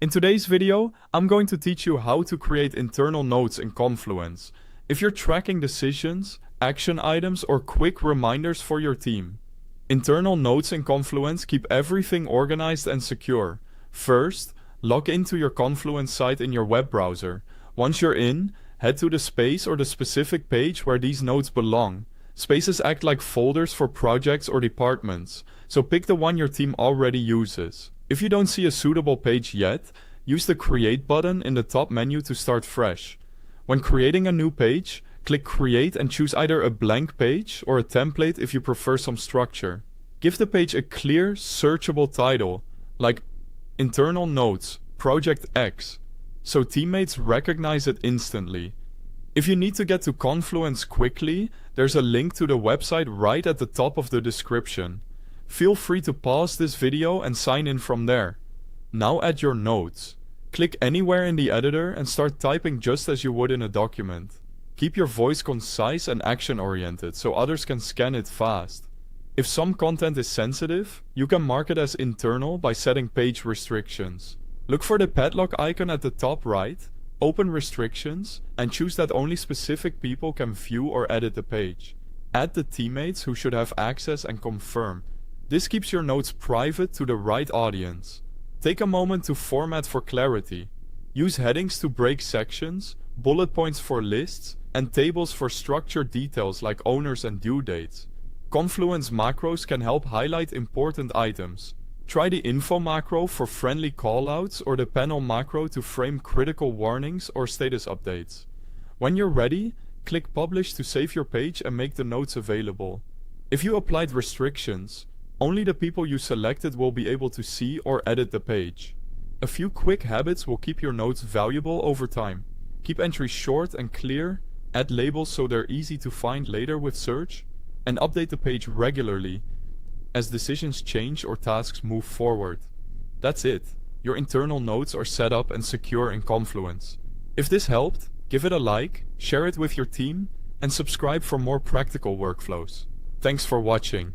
In today's video, I'm going to teach you how to create internal notes in Confluence. If you're tracking decisions, action items, or quick reminders for your team. Internal notes in Confluence keep everything organized and secure. First, log into your Confluence site in your web browser. Once you're in, head to the space or the specific page where these notes belong. Spaces act like folders for projects or departments, so pick the one your team already uses. If you don't see a suitable page yet, use the Create button in the top menu to start fresh. When creating a new page, click Create and choose either a blank page or a template if you prefer some structure. Give the page a clear, searchable title, like Internal Notes, Project X, so teammates recognize it instantly. If you need to get to Confluence quickly, there's a link to the website right at the top of the description. Feel free to pause this video and sign in from there. Now add your notes. Click anywhere in the editor and start typing just as you would in a document. Keep your voice concise and action-oriented so others can scan it fast. If some content is sensitive, you can mark it as internal by setting page restrictions. Look for the padlock icon at the top right, open restrictions, and choose that only specific people can view or edit the page. Add the teammates who should have access and confirm. This keeps your notes private to the right audience. Take a moment to format for clarity. Use headings to break sections, bullet points for lists, and tables for structured details like owners and due dates. Confluence macros can help highlight important items. Try the info macro for friendly callouts or the panel macro to frame critical warnings or status updates. When you're ready, click Publish to save your page and make the notes available. If you applied restrictions, only the people you selected will be able to see or edit the page. A few quick habits will keep your notes valuable over time. Keep entries short and clear, add labels so they're easy to find later with search, and update the page regularly as decisions change or tasks move forward. That's it. Your internal notes are set up and secure in Confluence. If this helped, give it a like, share it with your team, and subscribe for more practical workflows. Thanks for watching.